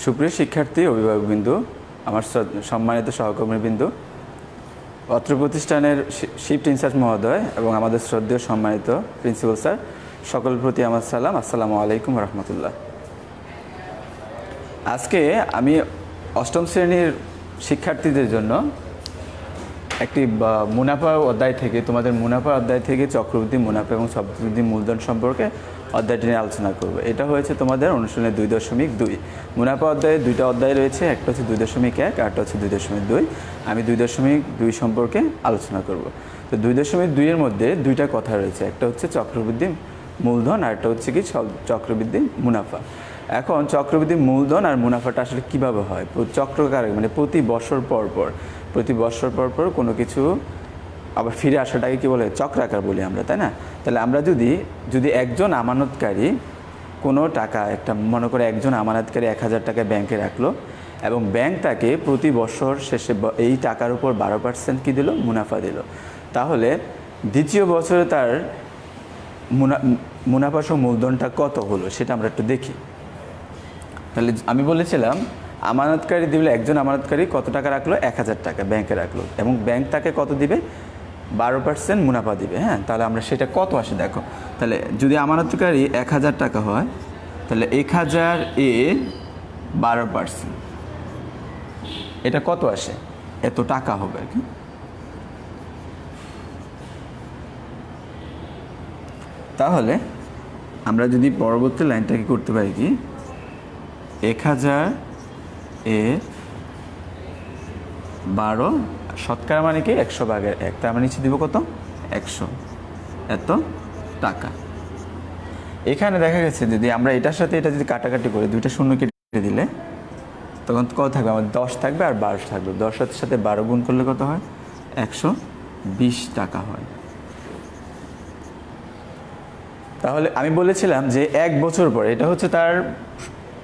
সুপ্রিয় শিক্ষার্থী, অভিভাবকবৃন্দু, আমার সম্মানিত সহকর্মীবৃন্দু, অত্র প্রতিষ্ঠানের শিফট ইনচার্জ মহোদয় এবং আমাদের শ্রদ্ধেয় সম্মানিত প্রিন্সিপাল স্যার, সকলের প্রতি আমার সালাম। আসসালামু আলাইকুম রহমতুল্লাহ। আজকে আমি অষ্টম শ্রেণীর শিক্ষার্থীদের জন্য একটি মুনাফা অধ্যায় থেকে চক্রবৃদ্ধি মুনাফা এবং চক্রবৃদ্ধি মূলধন সম্পর্কে অধ্যায়টি নিয়ে আলোচনা করব। এটা হয়েছে তোমাদের অনুশীলনের 2.2। মুনাফা অধ্যায়ে দুইটা অধ্যায় রয়েছে, একটা হচ্ছে 2.1 আর একটা হচ্ছে 2.2। আমি 2.2 সম্পর্কে আলোচনা করব। তো 2.2 এর মধ্যে দুইটা কথা রয়েছে, একটা হচ্ছে চক্রবৃদ্ধি মূলধন আর একটা হচ্ছে কি চক্রবৃদ্ধি মুনাফা। এখন চক্রবৃদ্ধি মূলধন আর মুনাফাটা আসলে কীভাবে হয়? চক্রকারে মানে প্রতি বছর পর পর কোনো কিছু আবার ফিরে আসাটাকে কী বলে? চক্রাকার বলি আমরা, তাই না? তাহলে আমরা যদি একজন আমানতকারী কোনো টাকা, একটা মনে করে একজন আমানতকারী 1000 টাকা ব্যাংকে রাখলো এবং ব্যাংক তাকে প্রতি বছর শেষে এই টাকার উপর 12% কী দিল? মুনাফা দিল। তাহলে দ্বিতীয় বছরে তার মুনাফা সহ মূলধনটা কত হলো সেটা আমরা একটু দেখি। তাহলে আমি বলেছিলাম আমানতকারী দিলে, একজন আমানতকারী কত টাকা রাখলো? 1000 টাকা ব্যাংকে রাখলো এবং ব্যাংক তাকে কত দিবে? 12% মুনাফা দিবে। হ্যাঁ, তাহলে আমরা সেটা কত আসে দেখো। তাহলে যদি আমানতকারী 1000 টাকা হয়, তাহলে 1000 এ 12%, এটা কত আসে? এত টাকা হবে আর কি। তাহলে আমরা যদি পরবর্তী লাইনটাকে করতে পারি কি, 1000 এ 12 শতকরা মানে কি? 100/1, তার মানে নিচে দিব কত? 100, এত টাকা। এখানে দেখা গেছে যদি আমরা এটার সাথে এটা যদি কাটাকাটি করে দুইটা শূন্য কেটে দিলে তখন কত থাকবে? আমাদের 10 থাকবে আর 12 থাকবে। 10 এর সাথে 12 গুণ করলে কত হয়? 120 টাকা হয়। তাহলে আমি বলেছিলাম যে 1 বছর পরে, এটা হচ্ছে তার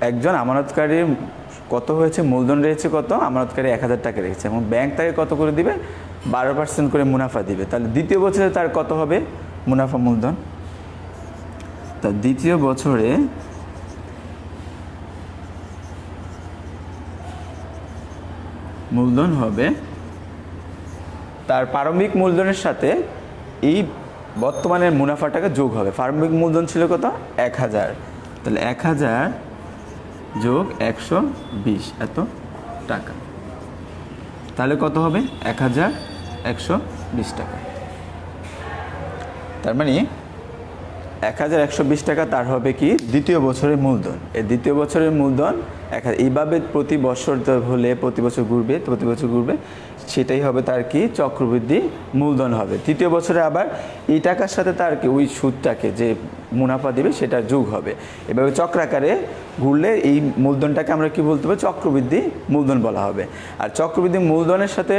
একজন আমানতকারীর কত হয়েছে? মূলধন রয়েছে কত? আমানতকারী 1000 টাকা রেখেছে এবং ব্যাংক তাকে কত করে দিবে? 12% করে মুনাফা দিবে। তাহলে দ্বিতীয় বছরে তার কত হবে মুনাফা মূলধন? তা দ্বিতীয় বছরে মূলধন হবে তার প্রারম্ভিক মূলধনের সাথে এই বর্তমানের মুনাফাটাকে যোগ হবে। প্রারম্ভিক মূলধন ছিল কত? 1000, তাহলে 1000 যোগ 120, এত টাকা। তাহলে কত হবে? 1120 টাকা। তার মানে 1120 টাকা তার হবে কি? দ্বিতীয় বছরের মূলধন। এই দ্বিতীয় বছরের মূলধন এইভাবে প্রতি বছর হলে প্রতি বছর ঘুরবে, সেটাই হবে তার কি? চক্রবৃদ্ধি মূলধন হবে। তৃতীয় বছরে আবার এই টাকার সাথে তার কি ওই সুদটাকে যে মুনাফা দিবে সেটা যোগ হবে। এভাবে চক্রাকারে ঘুরলে এই মূলধনটাকে আমরা কি বলতে পারি? চক্রবৃদ্ধি মূলধন বলা হবে। আর চক্রবৃদ্ধি মূলধনের সাথে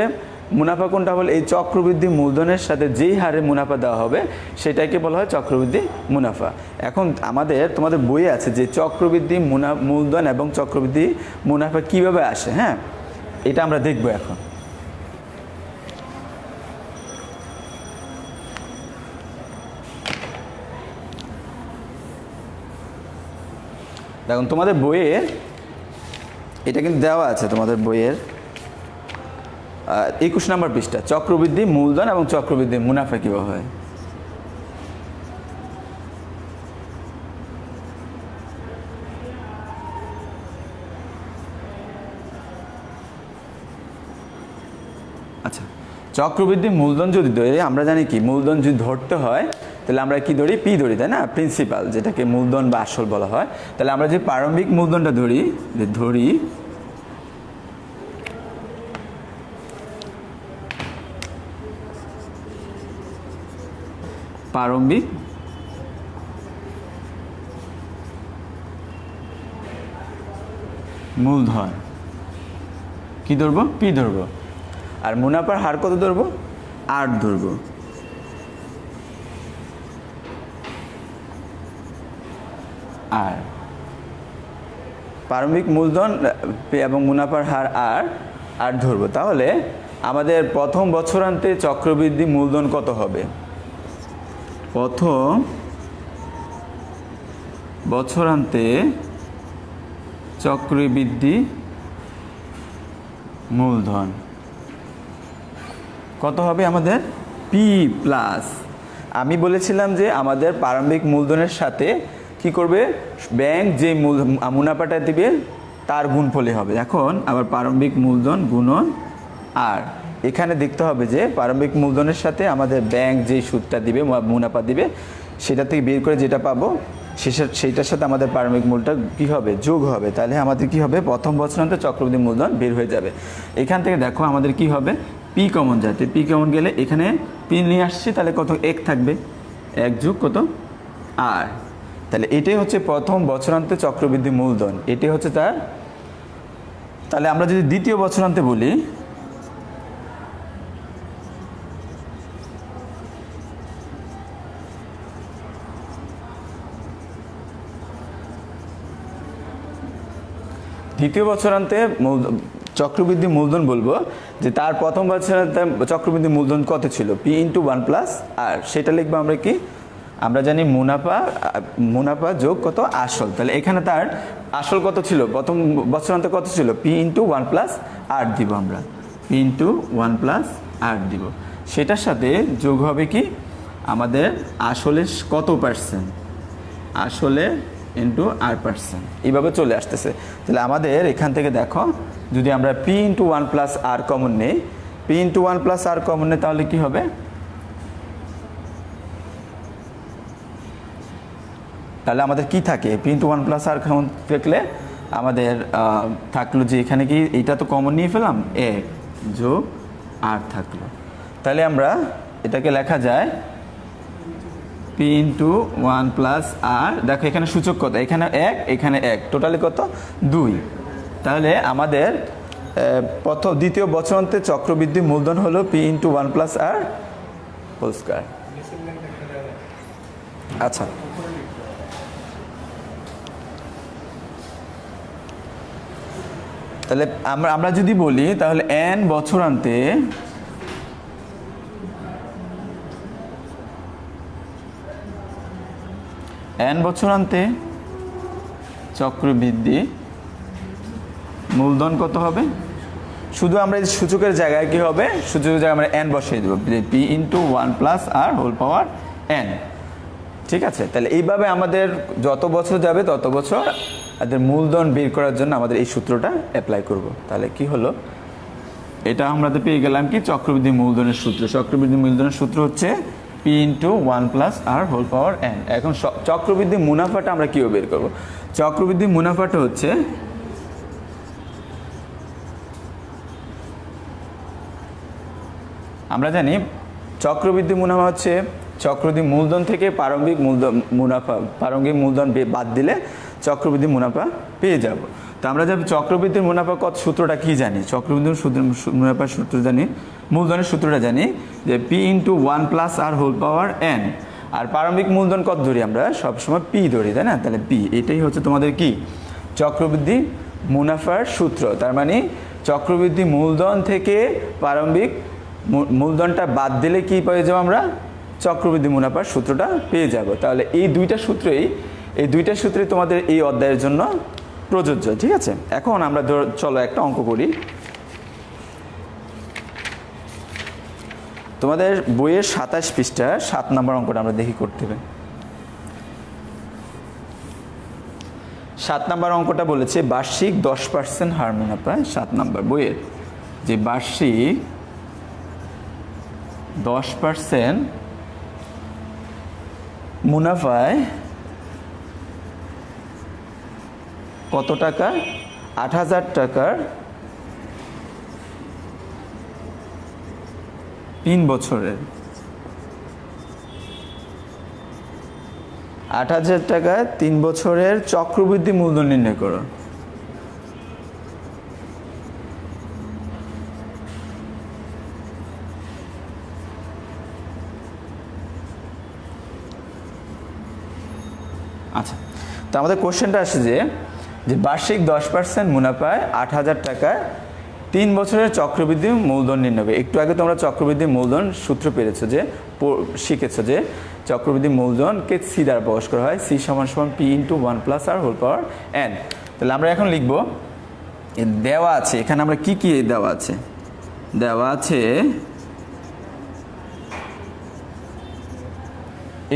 মুনাফা কোনটা বলে? এই চক্রবৃদ্ধি মূলধনের সাথে যেই হারে মুনাফা দেওয়া হবে সেটাকে বলা হয় চক্রবৃদ্ধি মুনাফা। এখন তোমাদের বইয়ে আছে যে চক্রবৃদ্ধি মূলধন এবং চক্রবৃদ্ধি মুনাফা কিভাবে আসে। হ্যাঁ, এটা আমরা দেখব এখন। দেখুন তোমাদের বইয়ের এটা কিন্তু দেওয়া আছে, তোমাদের বইয়ের 21 নম্বর পৃষ্ঠা, চক্রবৃদ্ধি মূলধন এবং চক্রবৃদ্ধি মুনাফা কীভাবে হয়। আচ্ছা, চক্রবৃদ্ধি মূলধন যদি ধরি, আমরা জানি কি মূলধন যদি ধরতে হয় তাহলে আমরা কি ধরি? পি ধরি, তাই না? প্রিন্সিপাল, যেটাকে মূলধন বা আসল বলা হয়। তাহলে আমরা যে প্রারম্ভিক মূলধনটা ধরি প্রারম্ভিক মূলধন কি ধরবো? পি ধরবো। আর মুনাফার হার কত ধরবো? 8 ধরবো। আর প্রারম্ভিক মূলধন এবং মুনাফার হার আর ধরবো। তাহলে আমাদের প্রথম বছরান্তে চক্রবৃদ্ধি মূলধন কত হবে? প্রথম বছরান্তে চক্রবৃদ্ধি মূলধন কত হবে আমাদের পি প্লাস, আমি বলেছিলাম যে আমাদের প্রারম্ভিক মূলধনের সাথে কি করবে, ব্যাংক যে মুনাফাটা দিবে তার গুণফলই হবে। এখন আবার প্রারম্ভিক মূলধন গুণন আর এখানে দেখতে হবে যে প্রারম্ভিক মূলধনের সাথে আমাদের ব্যাংক যেই সুদটা দিবে মুনাফা দিবে সেটা থেকে বের করে যেটা পাবো সেইটার সাথে আমাদের প্রারম্ভিক মূলটা কী হবে, যোগ হবে। তাহলে আমাদের কি হবে, প্রথম বছরান্তে চক্রবৃদ্ধি মূলধন বের হয়ে যাবে। এখান থেকে দেখো আমাদের কি হবে, পি কমন যাতে, পি কমন গেলে এখানে পি নিয়ে আসছি, তাহলে কত এক থাকবে, এক যোগ কত আর, তাহলে এটাই হচ্ছে প্রথম বছরান্তে চক্রবৃদ্ধি মূলধন, এটাই হচ্ছে তার। তাহলে আমরা যদি দ্বিতীয় বছরান্তে বলি, দ্বিতীয় বছরান্তে চক্রবৃদ্ধি মূলধন বলবো যে তার প্রথম বছরান্তে চক্রবৃদ্ধি মূলধন কত ছিল, পি ইন্টু 1 প্লাস আর, সেটা লিখবো আমরা কি, আমরা জানি মুনাফা যোগ কত আসল। তাহলে এখানে তার আসল কত ছিল, প্রথম বছরান্তে কত ছিল, পি ইন্টু 1 প্লাস আর দিব আমরা, পি ইন্টু 1 প্লাস আর দিব, সেটার সাথে যোগ হবে কি আমাদের আসলে কত পার্সেন্ট, আসলে ইন্টু আর পার্সেন্ট, এইভাবে চলে আসতেছে। তাহলে আমাদের এখান থেকে দেখো যদি আমরা পি ইন্টু 1 প্লাস আর কমন নেই, পি ইন্টু 1 প্লাস আর কমন নেই, তাহলে কি হবে, তাহলে আমাদের কি থাকে, পি ইন্টু 1 প্লাস আর কমন থাকলে আমাদের থাকলো যে এখানে কি এইটা তো কমন নিয়ে ফেলাম, এক যোগ আর থাকলো, তাহলে আমরা এটাকে লেখা যায় পি ইন্টু 1 প্লাস আর, দেখো এখানে সূচক কত, এখানে এক এখানে এক, টোটালি কত 2। তাহলে আমাদের দ্বিতীয় বছরান্তে চক্রবৃদ্ধি মূলধন হলো P into 1 plus R whole square. আচ্ছা, তাহলে আমরা যদি বলি তাহলে n বছরান্তে চক্রবৃদ্ধি মূলধন কত হবে, শুধু আমরা এই সূচকের জায়গায় কি হবে, সূচকের জায়গায় আমরা n বসিয়ে দেবো, P into 1 plus R whole power n, ঠিক আছে। তাহলে এইভাবে আমাদের যত বছর যাবে তত বছর আমাদের মূলধন বের করার জন্য আমাদের এই সূত্রটা অ্যাপ্লাই করব। তাহলে কি হলো, এটা আমরা তো পেয়ে গেলাম কি চক্রবৃদ্ধি মূলধনের সূত্র, চক্রবৃদ্ধি মূলধনের সূত্র হচ্ছে P into 1 plus R whole power n। এখন চক্রবৃদ্ধি মুনাফাটা আমরা কীভাবে বের করব, চক্রবৃদ্ধি মুনাফাটা হচ্ছে আমরা জানি চক্রবৃদ্ধি মুনাফা হচ্ছে চক্রবৃদ্ধি মূলধন থেকে প্রারম্ভিক মূলধন বাদ দিলে চক্রবৃদ্ধি মুনাফা পেয়ে যাব। তো আমরা যাবো চক্রবৃদ্ধির মুনাফা কত, সূত্রটা কি জানি, চক্রবৃদ্ধির মুনাফার সূত্র জানি, মূলধনের সূত্রটা জানি যে P into 1 plus R whole power n, আর প্রারম্ভিক মূলধন কত ধরি আমরা সবসময় পি ধরি, তাই না, তাহলে পি, এটাই হচ্ছে তোমাদের কি চক্রবৃদ্ধি মুনাফার সূত্র। তার মানে চক্রবৃদ্ধি মূলধন থেকে প্রারম্ভিক মূলধনটা বাদ দিলে কি পেয়ে যাবো আমরা, চক্রবৃদ্ধি মুনাফার সূত্রটা পেয়ে যাব। তাহলে এই দুইটা সূত্রই তোমাদের এই অধ্যায়ের জন্য প্রযোজ্য, ঠিক আছে। এখন আমরা চলো একটা অঙ্ক করি। তোমাদের বইয়ের 27 পৃষ্ঠা 7 নম্বর অঙ্কটা আমরা দেখি করতে হবে। 7 নম্বর অঙ্কটা বলেছে বার্ষিক 10% হার মুনাফায়, 7 নম্বর বইয়ের যে বার্ষিক 10% মুনাফায় কত টাকা, 8,000 টাকার 3 বছরের, 8,000 টাকা 3 বছরের চক্রবৃদ্ধি মূলধন নির্ণয় করো। আচ্ছা, তো আমাদের কোশ্চেনটা আসে যে বার্ষিক 10% মুনাফায় 8,000 টাকায় 3 বছরের চক্রবৃদ্ধি মূলধন নির্ণয়। একটু আগে তোমরা চক্রবৃদ্ধি মূলধন সূত্র পেরেছো, যে শিখেছো যে চক্রবৃদ্ধি মূলধনকে সি দ্বারা প্রকাশ করা হয়, সি সমান সমান P into 1 plus R whole power n। তাহলে আমরা এখন লিখব দেওয়া আছে, এখানে আমরা কি কি দেওয়া আছে, দেওয়া আছে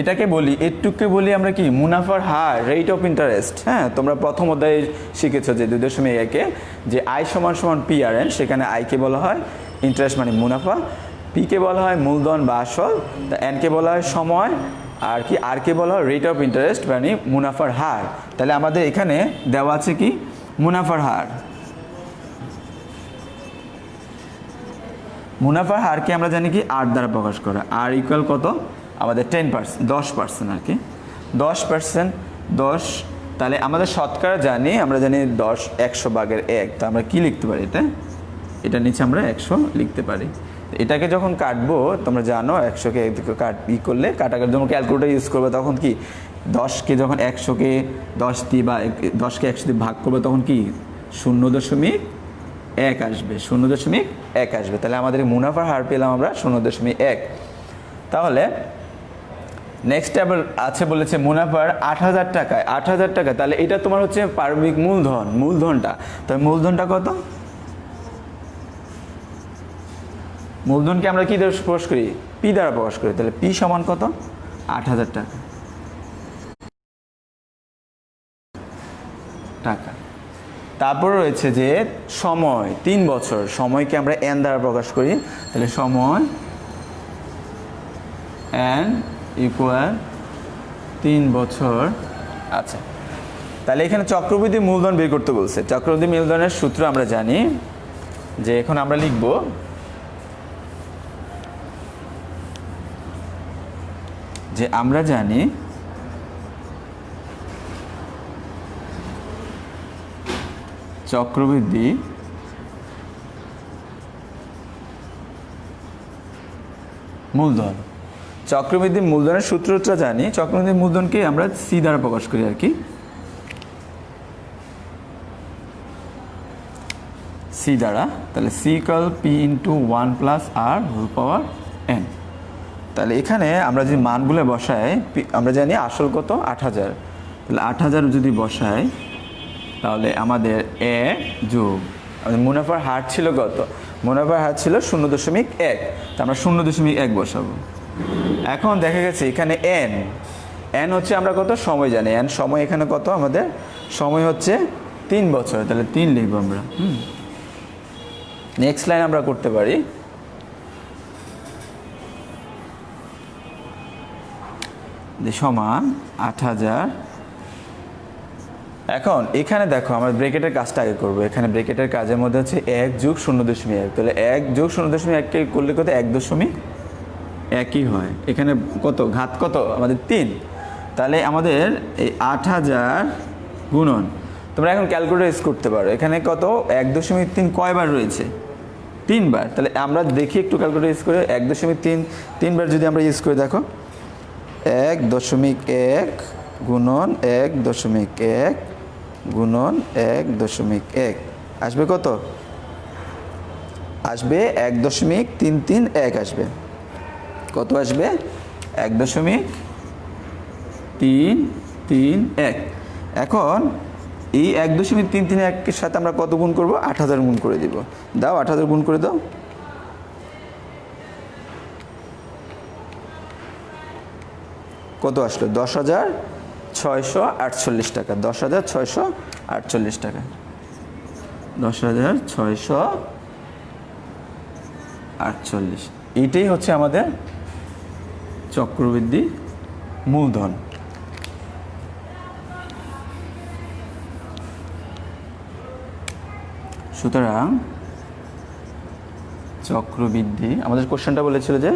এটাকে বলি, এটুককে বলি আমরা কি মুনাফার হার, রেট অফ ইন্টারেস্ট। হ্যাঁ, তোমরা প্রথম অধ্যায়ে শিখেছো যে 2.1-এ যে আই সমান সমান পি আর এন, সেখানে আইকে বলা হয় ইন্টারেস্ট মানে মুনাফা, পিকে বলা হয় মূলধন বা আসল, এনকে বলা হয় সময়, আর কি আরকে বলা হয় রেট অফ ইন্টারেস্ট মানে মুনাফার হার। তাহলে আমাদের এখানে দেওয়া আছে কি মুনাফার হার। মুনাফার হারকে আমরা জানি কি আর দ্বারা প্রকাশ করা, আর ইকুয়াল কত আমাদের 10%, 10% আর কি 10%, 10। তাহলে আমাদের শতকরা জানি, আমরা জানি 10 100/1। তো আমরা কি লিখতে পারি, এটা নিচে আমরা 100 লিখতে পারি। এটাকে যখন কাটবো তোমরা জানো 100কে করলে কাটাকাটি যখন ক্যালকুলেটর ইউজ করবে তখন কি 10কে যখন 100কে 10 দিয়ে বা 10কে 100 দিয়ে ভাগ করবে তখন কি 0.1 আসবে, 0.1 আসবে। তাহলে আমাদের মুনাফার হার পেলাম আমরা 0.1। তাহলে নেক্সট আবার আছে বলেছে মুনাফার 8,000 টাকায়, 8,000 টাকা। তাহলে এটা তোমার হচ্ছে প্রারম্ভিক মূলধন, মূলধনটা। তাহলে মূলধনটা কত, মূলধনকে আমরা কি দ্বারা প্রকাশ করি, পি দ্বারা প্রকাশ করি। তাহলে পি সমান কত 8,000 টাকা। তারপর রয়েছে যে সময় 3 বছর, সময়কে আমরা এন দ্বারা প্রকাশ করি। তাহলে সময় এন ইকুয়াল 3 বছর। আচ্ছা, তাহলে এখানে চক্রবৃদ্ধি মূলধন বের করতে বলছে। চক্রবৃদ্ধি মূলধনের সূত্র আমরা জানি, যে এখন আমরা লিখব যে আমরা জানি চক্রবৃদ্ধি মূলধন, চক্রবৃদ্ধি মূলধনের সূত্রটা জানি। চক্রবৃদ্ধি মূলধনকে আমরা সি দ্বারা প্রকাশ করি আর কি, সি দ্বারা। তাহলে C equal P into 1+r⁴n। তাহলে এখানে আমরা যে মানগুলো বসাই, আমরা জানি আসল কত 8,000। তাহলে 8,000 যদি বসাই তাহলে আমাদের এ যোগ আমাদের মুনাফার হার ছিল কত, মুনাফার হার ছিল 0.1। তা আমরা 0.1 বসাবো। এখন দেখা গেছে এখানে এন, এন হচ্ছে আমরা কত সময় জানি, এন সময় এখানে কত আমাদের সময় হচ্ছে 3 বছর। তাহলে 3 লিখবো আমরা। নেক্সট লাইন আমরা করতে পারি সমান 8,000। এখন এখানে দেখো আমরা ব্র্যাকেটের কাজটা আগে করবো। এখানে ব্র্যাকেটের কাজের মধ্যে হচ্ছে 1 যোগ 0.1। তাহলে 1 যোগ 0.1কে করলে কত 1.1ই হয়। এখানে কত ঘাত কত আমাদের 3। তাহলে আমাদের এই 8,000 গুণন, তোমরা এখন ক্যালকুলেটর ইউজ করতে পারো। এখানে কত 1.3 কয়বার রয়েছে, 3 বার। তাহলে আমরা দেখি একটু ক্যালকুলেটর ইউজ করে 1.3 বার যদি আমরা ইউজ করে দেখো 1.1 গুণন 1.1 গুণন 1.1 আসবে কত, আসবে 1.331 আসবে। কত আসবে 1.331। এখন এই 1.331 সাথে আমরা কত গুণ করব, 8,000 গুণ করে দিব। দাও 8,000 গুণ করে দাও। কত আসলো 10,648 টাকা, 10,648 টাকা, 10,648। এইটাই হচ্ছে আমাদের চক্রবৃদ্ধি মূলধন। সুতরাং চক্রবৃদ্ধি, আমাদের কোশ্চেনটা বলেছিল যে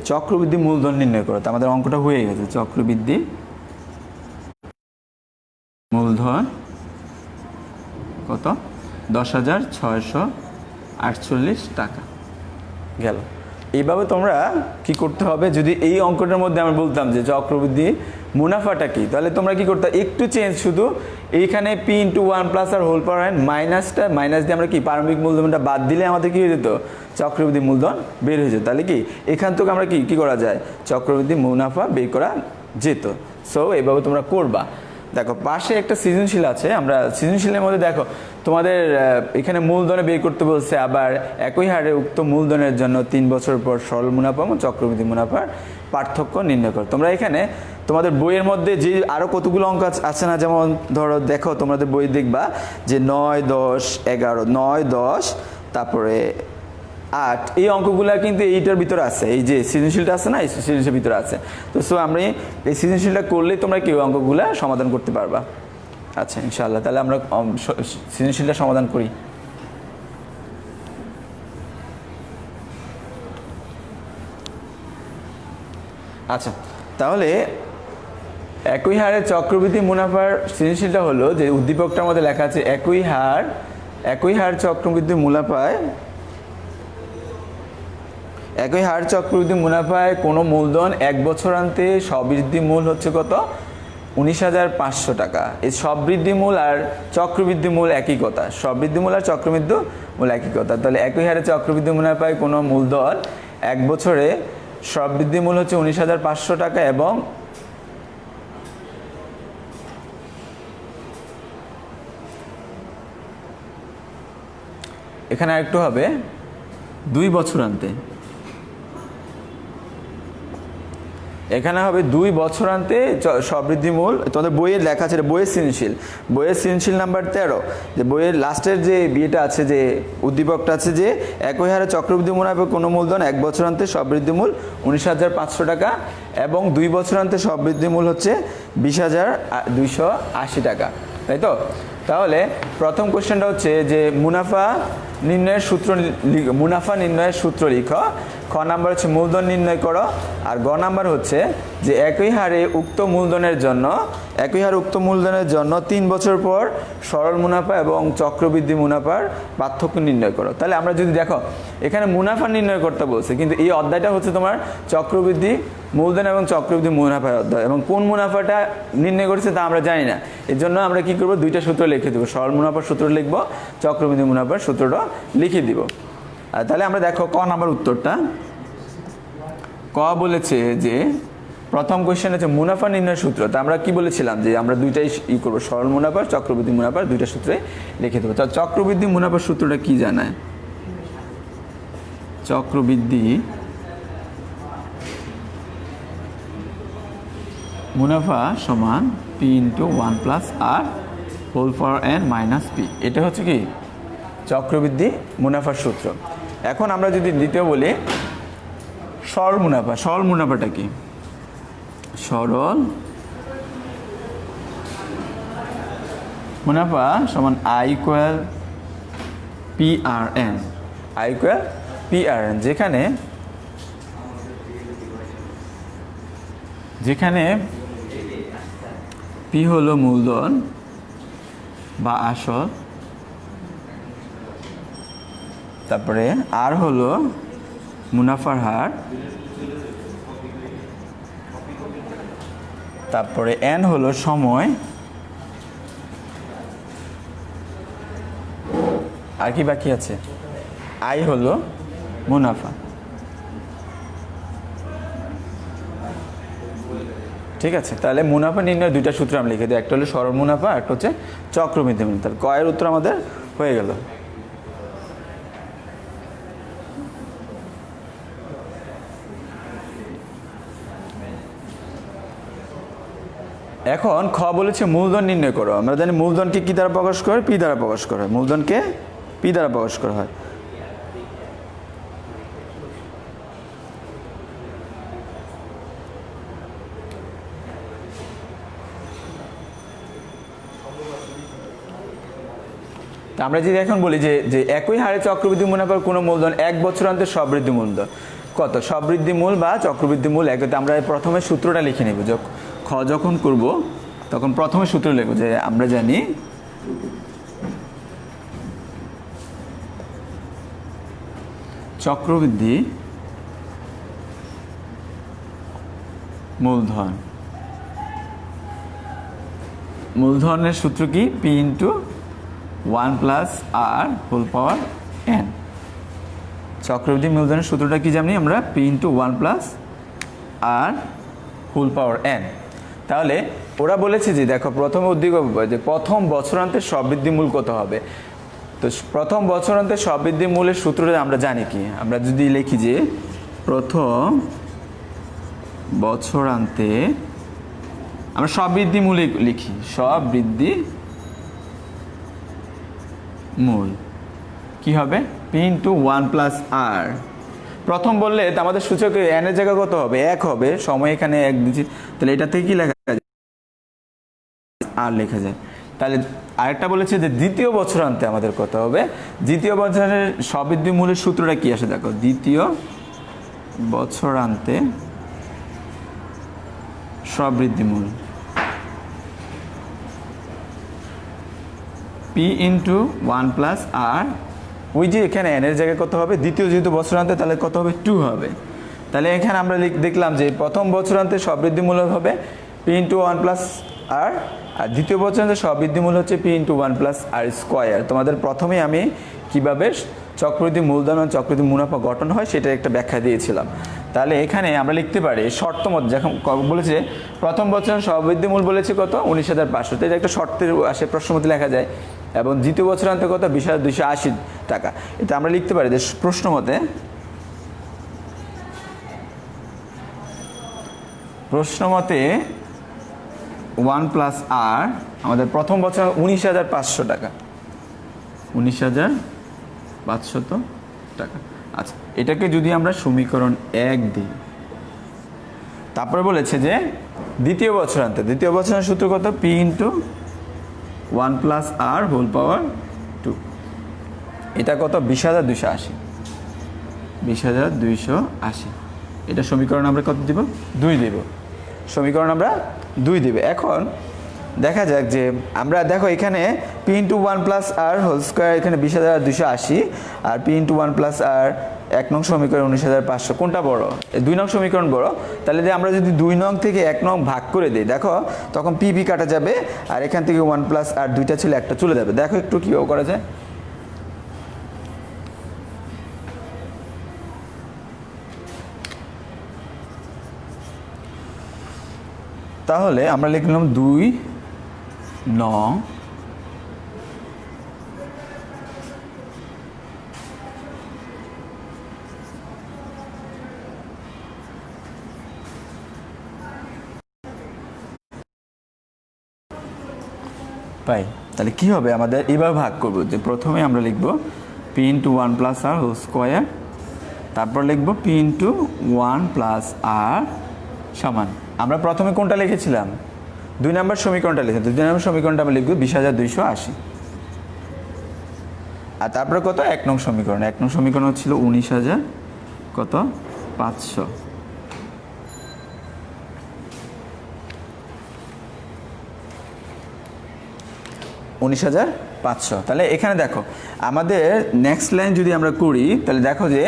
চক্রবৃদ্ধি মূলধন নির্ণয় করো। তো আমাদের অঙ্কটা হয়ে গেছে। চক্রবৃদ্ধি মূলধন কত 10,648 টাকা গেল। এইভাবে তোমরা কি করতে হবে, যদি এই অঙ্কটার মধ্যে আমরা বলতাম যে চক্রবৃদ্ধি মুনাফাটা কি, তাহলে তোমরা কি করতে একটু চেঞ্জ, শুধু এইখানে পি ইন্টু 1+r⁴n মাইনাসটা মাইনাস দিয়ে আমরা কি প্রারম্ভিক মূলধনটা বাদ দিলে আমাদের কি হয়ে যেত চক্রবৃদ্ধি মূলধন বের হয়ে যেত। তাহলে কি এখান থেকে আমরা কি করা যায় চক্রবৃদ্ধি মুনাফা বের করা যেত। সো এইভাবে তোমরা করবা। দেখো পাশে একটা সৃজনশীল আছে, আমরা সৃজনশীলের মধ্যে দেখো তোমাদের এখানে মূলধনে বের করতে বলছে, আবার একই হারে উক্ত মূলধনের জন্য 3 বছর পর সরল মুনাফা এবং চক্রবৃদ্ধি মুনাফার পার্থক্য নির্ণয় করো। তোমরা এখানে তোমাদের বইয়ের মধ্যে যে আরও কতগুলো অঙ্ক আছে না, যেমন ধরো দেখো তোমাদের বই দেখবা যে 9, 10, 11, 9, 10 তারপরে 8, এই অঙ্কগুলা কিন্তু এইটার ভিতরে আছে, এই যে সৃজনশীলটা আছে না, এই সৃজনশীলের ভিতরে আছে। তো সো আমরা এই সৃজনশীলটা করলেই তোমরা কেউ অঙ্কগুলা সমাধান করতে পারবা। আচ্ছা ইনশাআল্লাহ, তাহলে আমরা সৃজনশীলটা সমাধান করি। আচ্ছা তাহলে একই হারে চক্রবৃদ্ধি মুনাফার সৃজনশীলটা হলো যে উদ্দীপকটার মধ্যে লেখা আছে একই হার চক্রবৃদ্ধি মুনাফায় কোনো মূলধন 1 বছরান্তে সবৃদ্ধি মূল হচ্ছে কত? 19,500 টাকা। এই সবৃদ্ধি মূল আর চক্রবৃদ্ধি মূল একই কথা, সবৃদ্ধি মূল আর চক্রবৃদ্ধি মূল একই কথা। তাহলে একই হারে চক্রবৃদ্ধি মুনাফায় কোনো মূলধন 1 বছরে সবৃদ্ধি মূল হচ্ছে 19,500 টাকা এবং এখানে আরেকটু হবে 2 বছরান্তে, এখানে হবে 2 বছরান্তে সবৃদ্ধি মূল। তোমাদের বইয়ের লেখা আছে, বইয়ের সৃজনশীল নাম্বার 13, যে বইয়ের লাস্টের যে বিয়েটা আছে, যে উদ্দীপকটা আছে যে একই হারে চক্রবৃদ্ধি মুনাফা কোনো মূলধন 1 বছরান্তে সবৃদ্ধি মূল 19,500 টাকা এবং 2 বছরান্তে সবৃদ্ধি মূল হচ্ছে 20,280 টাকা, তাই তো? তাহলে প্রথম কোশ্চেনটা হচ্ছে যে মুনাফা নির্ণয়ের সূত্র লিখো। খ নাম্বার হচ্ছে মূলধন নির্ণয় করো, আর গ নাম্বার হচ্ছে যে একই হারে উক্ত মূলধনের জন্য 3 বছর পর সরল মুনাফা এবং চক্রবৃদ্ধি মুনাফার পার্থক্য নির্ণয় করো। তাহলে আমরা যদি দেখো এখানে মুনাফা নির্ণয় করতে বলছে, কিন্তু এই অধ্যায়টা হচ্ছে তোমার চক্রবৃদ্ধি মূলধন এবং চক্রবৃদ্ধি মুনাফার অধ্যায়, এবং কোন মুনাফাটা নির্ণয় করেছে তা আমরা জানি না। এর জন্য আমরা কি করব, 2টা সূত্র লিখে দেবো, সরল মুনাফার সূত্র লিখবো, চক্রবৃদ্ধি মুনাফার সূত্রটা লিখে দিব। আর তাহলে আমরা দেখো ক নাম্বার উত্তরটা। ক বলেছে যে প্রথম কোশ্চেন হচ্ছে মুনাফা নির্ণয়ের সূত্র। তা আমরা কি বলেছিলাম যে আমরা 2টাই করবো, সরল মুনাফা চক্রবৃদ্ধি মুনাফার 2টা সূত্রে লিখে দেবো। তা চক্রবৃদ্ধি মুনাফার সূত্রটা কি জানায়? চক্রবৃদ্ধি মুনাফা সমান P × 1 + R whole power n - P। এটা হচ্ছে কি চক্রবৃদ্ধি মুনাফার সূত্র। এখন আমরা যদি দ্বিতীয় বলি সরল মুনাফাটা কি? সরল মুনাফা সমান I = PRN, যেখানে P হলো মূলধন বা আসল, তারপরে R হলো মুনাফার হার, তারপরে N হলো সময়, আর কি বাকি আছে? I হলো মুনাফা। ঠিক আছে, তাহলে মুনাফা নির্ণয়ের 2টা সূত্র আমি লিখে দিই, একটা হলো সরল মুনাফা, একটা হচ্ছে চক্রবৃদ্ধি মুনাফা। তাহলে কয়ের উত্তর আমাদের হয়ে গেল। এখন খ বলেছে মূলধন নির্ণয় করো। আমরা জানি মূলধনকে কি দ্বারা প্রকাশ করে? পি দ্বারা প্রকাশ করা হয়। মূলধনকে পি দ্বারা প্রকাশ করা হয়। তা আমরা যদি এখন বলি যে একই হারে চক্রবৃদ্ধি মুনাফার কোনো মূলধন 1 বছরান্তে সবৃদ্ধি মূলধন কত? সবৃদ্ধি মূল বা চক্রবৃদ্ধি মূল একই। আমরা প্রথমে সূত্রটা লিখে নেব, খ যখন করব তখন প্রথমে সূত্র লিখব যে আমরা জানি চক্রবৃদ্ধি মূলধনের সূত্র কি? P × 1 + R whole power n। চক্রবৃদ্ধি মূলধনের সূত্রটা কি জানি আমরা? P × 1 + R whole power n। তাহলে ওরা বলেছে যে দেখো প্রথম উদ্দীপক যে প্রথম বছরান্তের সবৃদ্ধি মূল কত হবে। তো প্রথম বছরান্তের সবৃদ্ধি মূলের সূত্রটা আমরা জানি কি, আমরা যদি লিখি যে প্রথম বছরান্তে আমরা সবৃদ্ধি মূলে লিখি, সবৃদ্ধি মূল কি হবে পি ইন্টু 1 প্লাস আর। প্রথম বললে তো আমাদের সূচকে এন এর জায়গা কত হবে 1 হবে, সময় এখানে 1 দিচ্ছি, তাহলে এটা থেকে কি লেখা যায় আর লেখা যায়। তাহলে আরেকটা বলেছে যে দ্বিতীয় বছরান্তে আমাদের কত হবে, দ্বিতীয় বছরের সবৃদ্ধি মূলের সূত্রটা কি আসে দেখো, দ্বিতীয় বছরান্তে সবৃদ্ধি মূল পি ইন্টু 1 প্লাস আর, ওই যে এখানে এন এর জায়গায় কত হবে দ্বিতীয় যেহেতু বছরান্তে তাহলে কত হবে 2 হবে। তাহলে এখানে আমরা দেখলাম যে প্রথম বছরান্তে সবৃদ্ধি মূল হবে পি ইন্টু 1 প্লাস আর, আর দ্বিতীয় বছরান্তে সবৃদ্ধি মূল হচ্ছে পি ইন্টু 1 প্লাস আর স্কোয়ার। তোমাদের প্রথমেই আমি কিভাবে চক্রবৃদ্ধি মূলধন ও চক্রবৃদ্ধি মুনাফা গঠন হয় সেটা একটা ব্যাখ্যা দিয়েছিলাম। তাহলে এখানে আমরা লিখতে পারি শর্ত মত, যখন বলেছে প্রথম বছর সবৃদ্ধি মূল বলেছে কত 19,500, তো এটা একটা শর্তের আসে প্রশ্নমতে লেখা যায়, এবং দ্বিতীয় বছরান্তে কত 20,280 টাকা। এটা আমরা লিখতে পারি যে প্রশ্নমতে 1 প্লাস আর আমাদের প্রথম বছর 19,500 টাকা, 19,500 টাকা। আচ্ছা, এটাকে যদি আমরা সমীকরণ 1 দিই, তারপরে বলেছে যে দ্বিতীয় বছরান্তের সূত্র কত P into 1 plus R whole পাওয়ার 2, এটা কত 20,280, 20,280। এটা সমীকরণ আমরা কত দিব 2 দেব, সমীকরণ আমরা 2 দেব। এখন দেখা যাক যে আমরা দেখো এখানে P into 1 plus R whole square এখানে 20,280, আর পি ইন্টু 1 প্লাস আর 1 নং সমীকরণ 19,500, কোনটা বড় 2 নং সমীকরণ বড়। তাহলে আমরা যদি 2 নং থেকে 1 নং ভাগ করে দিই দেখো তখন পি পি কাটা যাবে, আর এখান থেকে 1 প্লাস আর 2টা ছিল একটা চলে যাবে। দেখো একটু কীভাবে করা যায়, তাহলে আমরা লিখলাম 2 নং পাই। তাহলে কি হবে আমাদের এভাবে ভাগ করব যে প্রথমে আমরা লিখব P into 1 plus R whole square, তারপর লিখব পি ইন্টু 1 প্লাস আর সমান, আমরা প্রথমে কোনটা লিখেছিলাম 2 নম্বর সমীকরণটা লিখেছি, 2 নম্বর সমীকরণটা আমরা লিখব 20,280, আর তারপরে কত 1 নং সমীকরণ, 1 নং সমীকরণ ছিল 19,000 কত 500। তাহলে এখানে দেখো আমাদের নেক্সট লাইন যদি আমরা করি তাহলে দেখো যে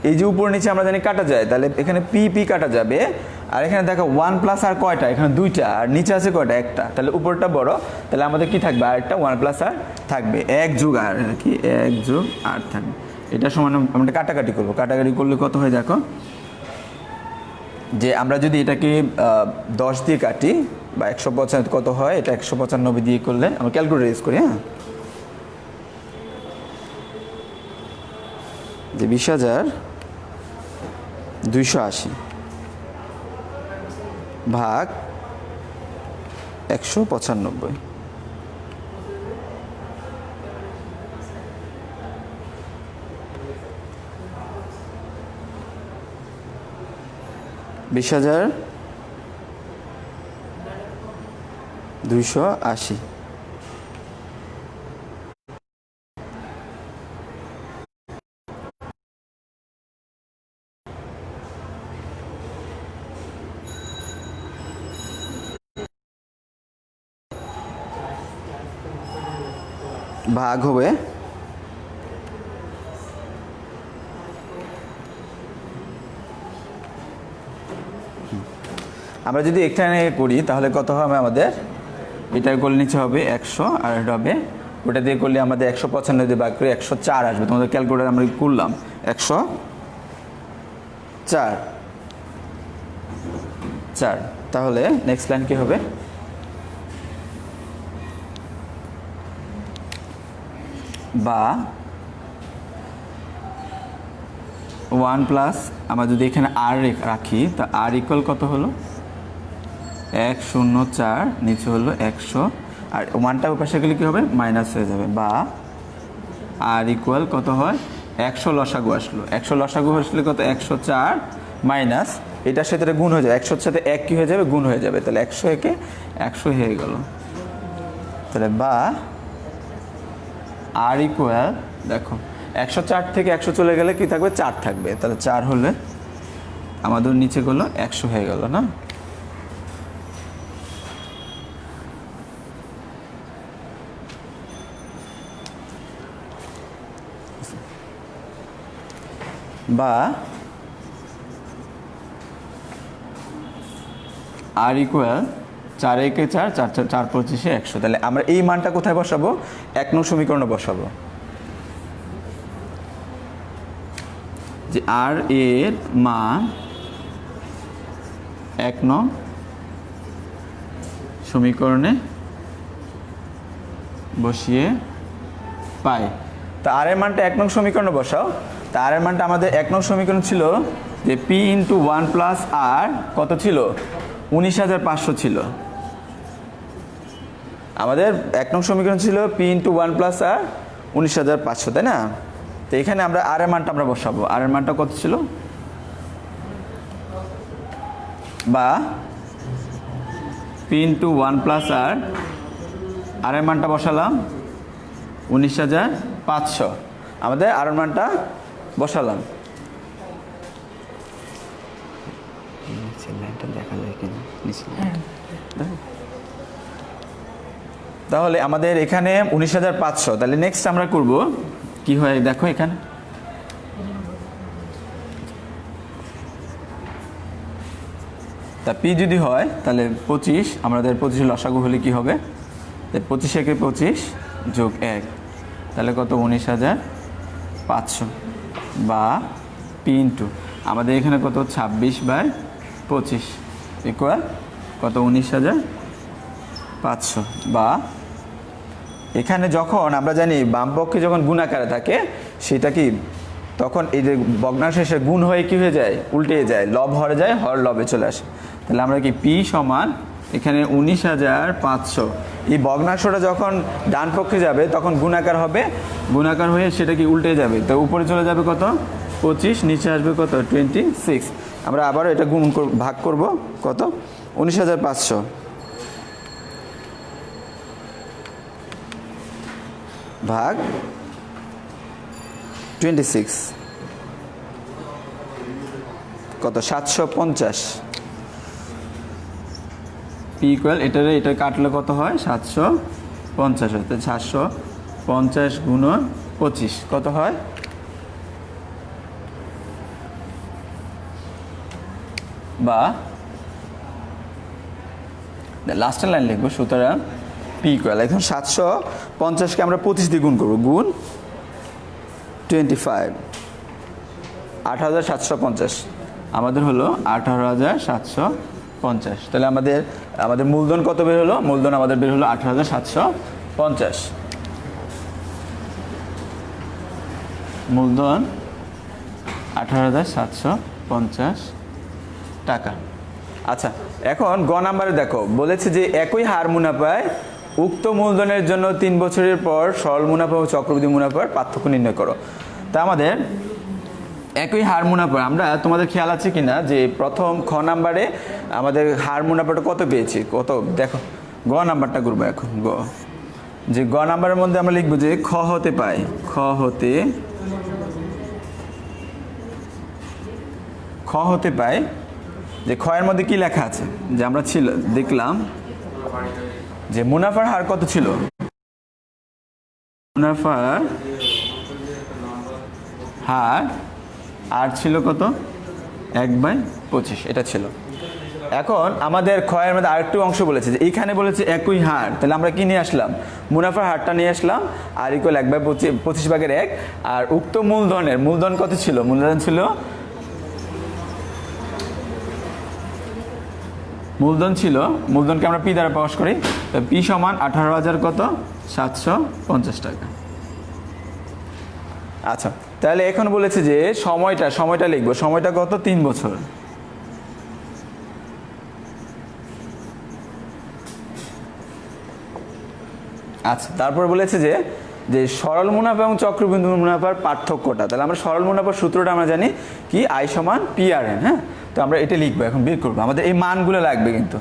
এই যে উপর নিচে আমরা জানি কাটা যায়, তাহলে এখানে পি পি কাটা যাবে, আর এখানে দেখো 1 প্লাস আর কয়টা এখানে 2টা, আর নিচে আছে কয়টা একটা, তাহলে উপরটা বড়, তাহলে আমাদের কি থাকবে আর একটা 1 প্লাস আর থাকবে, 1 যোগ আর কি 1 যোগ আর থাকবে। এটা সমান আমরা কাটাকাটি করবো, কাটাকাটি করলে কত হয় দেখো যে আমরা যদি এটাকে 10 দিয়ে কাটি বা 195 কত হয়, এটা 195 দিয়ে করলে আমরা ক্যালকুলেটর ইউজ করি, হ্যাঁ যে 20,280 ভাগ 195, $20,280। ভাগ হবে আমরা যদি এখানে করি তাহলে কত হবে আমাদের, এটা করলে নিচে হবে 100 আর এটা হবে ওটা দিয়ে করলে আমাদের 195 দিয়ে ভাগ করে 104 আসবে। তোমাদের ক্যালকুলেটর আমরা করলাম 104। তাহলে নেক্সট লাইন কি হবে বা 1 প্লাস আমরা যদি এখানে আর রাখি তা আর ইকুয়াল কত হলো 104, নিচে হলো 100, আর 1টা পাশে গেলে কী হবে মাইনাস হয়ে যাবে, বা আর ইকুয়াল কত হয় 100 লসাগু আসলো, 100 লসাগু আসলে কত 104 মাইনাস এটার সাথে এটা গুণ হয়ে যাবে, 100-র সাথে 1 কী হয়ে যাবে গুণ হয়ে যাবে, তাহলে 100 একে 100 হয়ে গেল। তাহলে বা আর ইকুয়াল দেখো 104 থেকে 100 চলে গেলে কি থাকবে 4 থাকবে, তাহলে 4 হলে আমাদের নিচে গেলো 100 হয়ে গেল না। বা আর ইকুয়াল 4 একে 4, 4 4 25 100, তাহলে আমরা এই মানটা কোথায় বসাবো 1 নং সমীকরণে বসাবো, যে আর এর মান 1 নং সমীকরণে বসিয়ে পাই। তা আর এর মানটা 1 নং সমীকরণে বসাও। তা আর এর মানটা আমাদের 1 নং সমীকরণ ছিল যে পি ইন্টু 1 প্লাস আর কত ছিল 19,500 ছিল, আমাদের 1 নং সমীকরণ ছিল পি ইন্টু 1 প্লাস আর 19,500, তাই না। তো এখানে আমরা আর এর মানটা আমরা বসাবো, আর এর মানটা কত ছিল, বা পি ইন্টু 1 প্লাস আর এর মানটা বসালাম 19,500, আমাদের আর এর মানটা বসালাম। তাহলে আমাদের এখানে 19,500, তাহলে নেক্সট আমরা করব কি হয় দেখো এখানে তা পি যদি হয় তাহলে 25, আমাদের 25 লসাগু হলে কি হবে 25 একে 25 যোগ 1, তাহলে কত 19,500, বা পি ইন্টু আমাদের এখানে কত 26/25 ইকুয়াল কত 19,500, বা এখানে যখন আমরা জানি বাম পক্ষে যখন গুণ আকারে থাকে সেটা কি তখন এই যে ভগ্নাংশে গুণ হয়ে কি হয়ে যায় উল্টে যায়, লব হরে যায়, হর লবে চলে আসে। তাহলে আমরা কি পি সমান এখানে 19,500, এই ভগ্নাংশটা যখন ডান পক্ষে যাবে তখন গুণাকার হবে, গুণাকার হয়ে সেটা কি উল্টে যাবে, তো উপরে চলে যাবে কত 25, নিচে আসবে কত 26। আমরা আবারও এটা গুণ ভাগ করব কত 19,500 ভাগ 26 কত 750, পি ইকুয়াল এটা কাটলে কত হয় 750 হয়, 750 গুণন 25 কত হয়, বা লাস্টের লাইন লিখবো। সুতরাং পি ইকুয়াল এখন 750কে আমরা 25 দিয়ে গুণ করবো, গুণ 25 18,750, আমাদের হলো 18,750। তাহলে আমাদের মূলধন কত বের হলো, মূলধন আমাদের বের হলো 18,750, মূলধন 18,750 টাকা। আচ্ছা এখন গ নাম্বারে দেখো বলেছে যে একই হার মুনাফায় উক্ত মূলধনের জন্য 3 বছরের পর সরল মুনাফা ও চক্রবৃদ্ধি মুনাফার পার্থক্য নির্ণয় করো। তা আমাদের একই হার মুনাফা, আমরা তোমাদের খেয়াল আছে কিনা যে প্রথম খ নাম্বারে আমাদের হার মুনাফাটা কত পেয়েছি, কত দেখো গ নাম্বারটা করবো এখন, যে গ নাম্বারের মধ্যে আমরা লিখবো যে খ হতে পাই, খ হতে পাই যে ক্ষয়ের মধ্যে কি লেখা আছে, যে আমরা দেখলাম যে মুনাফার হার কত ছিল, মুনাফার হার আর ছিল কত 1/25, এটা ছিল। এখন আমাদের ক্ষয়ের মধ্যে আরেকটু অংশ বলেছে যে এইখানে বলেছে একই হার, তাহলে আমরা কি নিয়ে আসলাম মুনাফার হারটা নিয়ে আসলাম, আর ইকুয়াল 1/25/1, আর উক্ত মূলধন কত ছিল, মূলধন ছিল মূলধনকে আমরা পি দ্বারা প্রকাশ করি, তো পি সমান 18,000 কত 750 টাকা। আচ্ছা, তাহলে এখন বলেছে যে সময়টা লিখবো, সময়টা কত? 3 বছর। আচ্ছা, তারপর বলেছে যে যে সরল মুনাফা এবং চক্রবৃদ্ধি মুনাফার পার্থক্যটা। তাহলে আমরা সরল মুনাফার সূত্রটা আমরা জানি কি, আই সমান পি আর এন। হ্যাঁ, তো আমরা এটা লিখবো, এখন বের করবো, আমাদের এই মানগুলো লাগবে। কিন্তু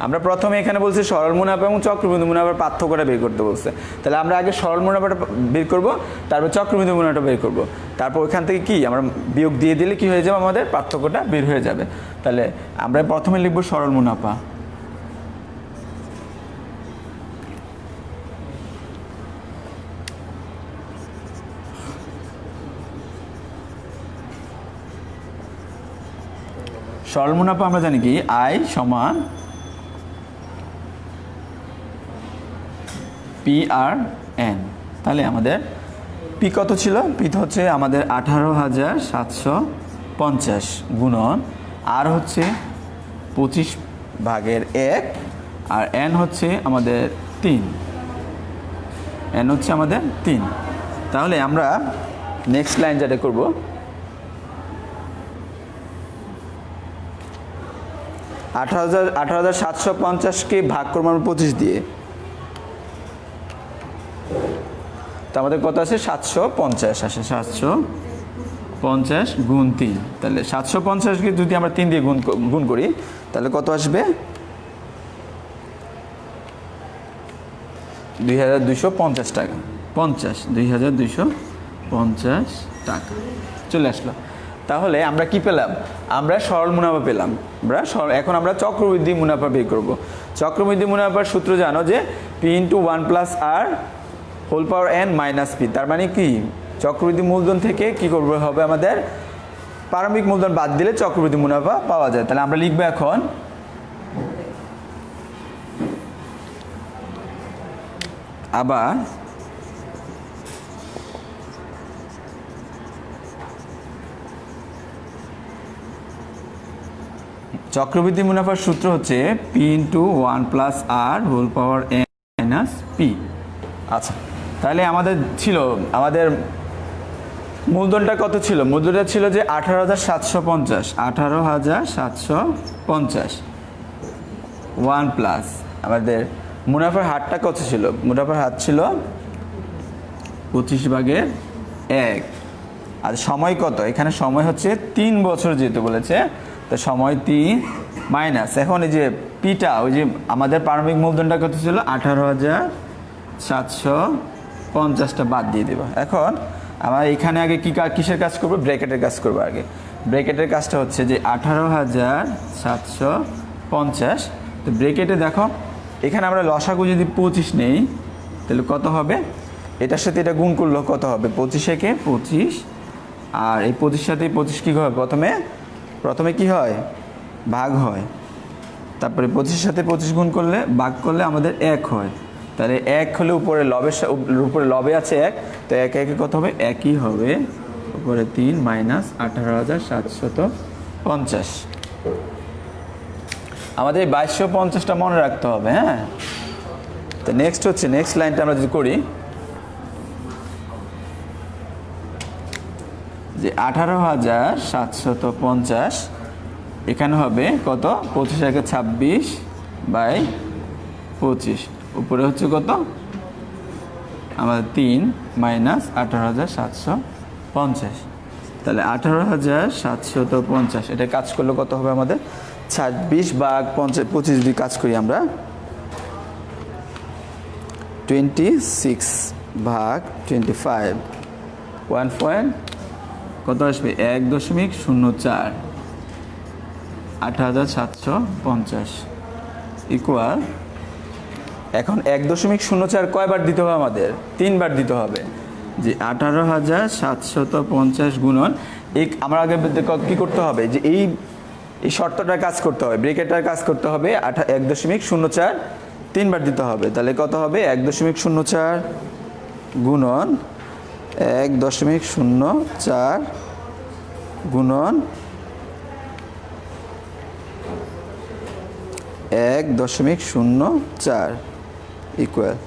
আমরা প্রথমে এখানে বলছি সরল মুনাফা এবং চক্রবৃদ্ধি মুনাফার পার্থক্যটা বের করতে বলছে। তাহলে আমরা আগে সরল মুনাফাটা বের করব, তারপর চক্রবৃদ্ধি মুনাফাটা বের করব, তারপর ওইখান থেকে কি আমরা বিয়োগ দিয়ে দিলে কি হয়ে যাবে, আমাদের পার্থক্যটা বের হয়ে যাবে। তাহলে আমরা প্রথমে লিখবো সরল মুনাফা। সরল মুনাফা আমরা জানি কি, আই সমান পি আর এন। তাহলে আমাদের পি কত ছিল? পি তো হচ্ছে আমাদের 18,750 গুণন আর হচ্ছে 25/1 আর এন হচ্ছে আমাদের 3। এন হচ্ছে আমাদের 3। তাহলে আমরা নেক্সট লাইন যেটা করব, 18,750কে ভাগ করবো আমরা 25 দিয়ে, তো আমাদের কত আছে? 750 আসে। 750 গুণ 3। তাহলে 750কে যদি আমরা 3 দিয়ে গুণ করি তাহলে কত আসবে? 2250 টাকা। 2250 টাকা চলে আসলো। তাহলে আমরা কি পেলাম? আমরা সরল মুনাফা পেলাম। এখন আমরা চক্রবৃদ্ধি মুনাফা বের করব। চক্রবৃদ্ধি মুনাফার সূত্র জানো যে P into 1 plus R whole power N minus P. তার মানে কি, চক্রবৃদ্ধি মূলধন থেকে কি করবে হবে, আমাদের প্রারম্ভিক মূলধন বাদ দিলে চক্রবৃদ্ধি মুনাফা পাওয়া যায়। তাহলে আমরা লিখবো এখন আবার চক্রবৃদ্ধি মুনাফার সূত্র হচ্ছে P into 1 plus R whole power N minus P. আচ্ছা, তাহলে আমাদের মূলধনটা কত ছিল? মূলধনটা ছিল যে 18,750। 18,750 1 প্লাস আমাদের মুনাফার হারটা কত ছিল? মুনাফার হার ছিল 25/1। আর সময় কত? এখানে সময় হচ্ছে 3 বছর যেতে বলেছে, তো সময় 3 মাইনাস এখন এই যে পিটা, ওই যে আমাদের প্রারম্ভিক মূলধনটা কত ছিল? 18,750টা বাদ দিয়ে দেবো। এখন আমরা এখানে আগে কিসের কাজ করবো? ব্র্যাকেটের কাজ করবো আগে। ব্র্যাকেটের কাজটা হচ্ছে যে 18,750। তো ব্র্যাকেটে দেখো, এখানে আমরা লসাগু যদি 25 নেই তাহলে কত হবে? এটার সাথে এটা গুণ করলে কত হবে? 25 × 25 আর এই 25 সাথে 25 কী হয়? প্রথমে কি হয়? ভাগ হয়। তারপরে 25 সাথে 25 গুণ করলে ভাগ করলে আমাদের 1 হয়। তাহলে 1 হলে উপরে লবে আছে 1, তো 1 1 কত হবে? 1ই হবে। উপরে 3 মাইনাস 18,750। আমাদের এই 2250টা মনে রাখতে হবে। হ্যাঁ, তো নেক্সট লাইনটা আমরা যদি করি যে 18,750 এখানে হবে কত? 25/26 উপরে হচ্ছে কত? আমাদের 3 মাইনাস 18,750। তাহলে 18,750 এটা কাজ করলে কত হবে? আমাদের 26/25 যদি কাজ করি আমরা 26/25 1 কত আসবে? 1.04 18,750 ইকুয়াল। এখন 1.04 কয়বার দিতে হবে? আমাদের 3 বার দিতে হবে। যে 18,750 গুণন আমরা আগে কী করতে হবে? যে এই শর্তটার কাজ করতে হবে, ব্রেকেটার কাজ করতে হবে। 1.04 3 বার দিতে হবে। তাহলে কত হবে? 1.04 গুণন 1.04 গুণন 1.04 ইকুয়াল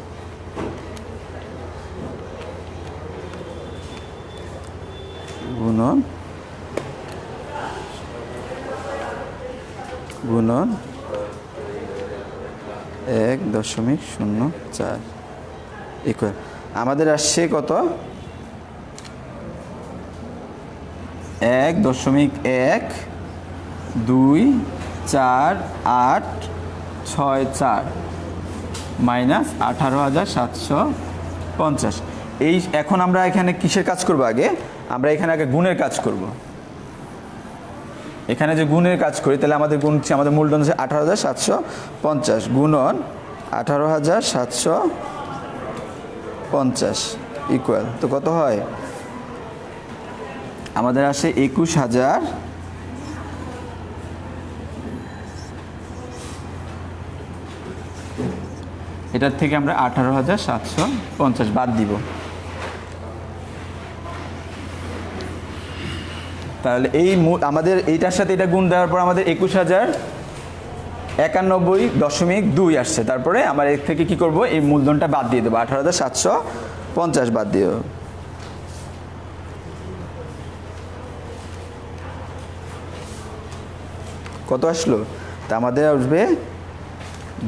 গুণন গুণন 1.04 ইকুয়াল আমাদের আসছে কত 1.12484 মাইনাস 18,750 এই এখন আমরা এখানে কিসের কাজ করব আগে আমরা এখানে আগে গুণের কাজ করব এখানে যে গুণের কাজ করি তাহলে আমাদের গুণ আমাদের মূলধন হচ্ছে 18,750 গুণন 18,750 ইকুয়াল তো কত হয় আমাদের আসে 21,000 এটার থেকে আমরা 18,750 বাদ দিব তাহলে এই আমাদের এইটার সাথে এটা গুণ দেওয়ার পর আমাদের 21,091.2 আসছে তারপরে আমরা এর থেকে কি করব এই মূলধনটা বাদ দিয়ে দেবো 18,750 বাদ দিয়ে দেবো কত আসলো তা আমাদের আসবে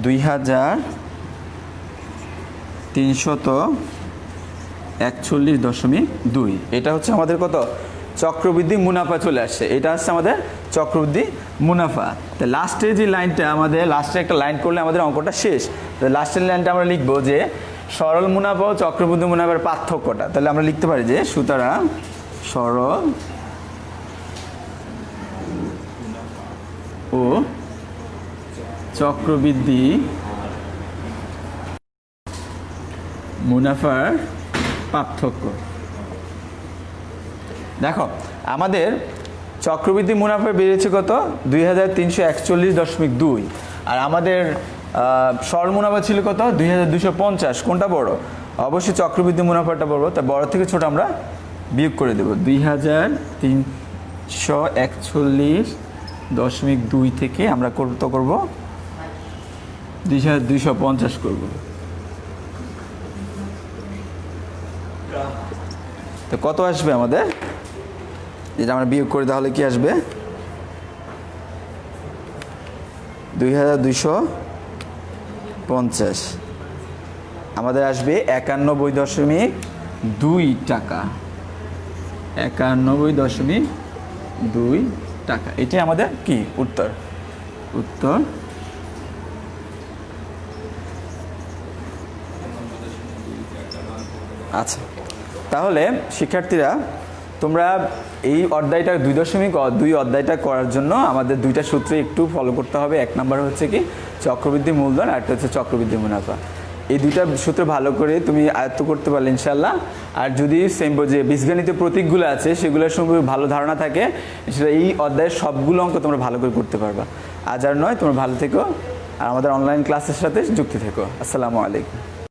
2,341.2 এটা হচ্ছে আমাদের কত চক্রবৃদ্ধি মুনাফা চলে আসছে এটা হচ্ছে আমাদের চক্রবৃদ্ধি মুনাফা তো লাস্টের যে লাইনটা আমাদের লাস্টে একটা লাইন করলে আমাদের অঙ্কটা শেষ তো লাস্টের লাইনটা আমরা লিখবো যে সরল মুনাফা ও চক্রবৃদ্ধি মুনাফার পার্থক্যটা তাহলে আমরা লিখতে পারি যে সুতরাং সরল ও চক্রবৃদ্ধি মুনাফার পার্থক্য দেখো আমাদের চক্রবৃদ্ধি মুনাফা বেড়েছে কত 2,341.2 আর আমাদের সরল মুনাফা ছিল কত 2,250 কোনটা বড় অবশ্যই চক্রবৃদ্ধি মুনাফাটা বড় তা বড় থেকে ছোট আমরা বিয়োগ করে দেব 2,341.2 থেকে আমরা কত করব 2,250 করব তো কত আসবে আমাদের যেটা আমরা বিয়োগ করি তাহলে কি আসবে 2,250 আমাদের আসবে 91.2 টাকা 91.2 টাকা এটাই আমাদের কি উত্তর আচ্ছা তাহলে শিক্ষার্থীরা তোমরা এই অধ্যায়টা 2.2 অধ্যায়টা করার জন্য আমাদের দুইটা সূত্রে একটু ফলো করতে হবে এক নাম্বার হচ্ছে কি চক্রবৃদ্ধি মূলধন আর একটা হচ্ছে চক্রবৃদ্ধি মুনাফা এই দুইটা সূত্র ভালো করে তুমি আয়ত্ত করতে পারলে ইনশাল্লাহ আর যদি সেম যে বীজগণিত প্রতীকগুলো আছে সেগুলোর সম্পর্কে ভালো ধারণা থাকে সেটা এই অধ্যায়ের সবগুলো অঙ্ক তোমরা ভালো করে করতে পারবা আজ আর নয় তোমরা ভালো থেকো আর আমাদের অনলাইন ক্লাসের সাথে যুক্ত থেকো আসসালামু আলাইকুম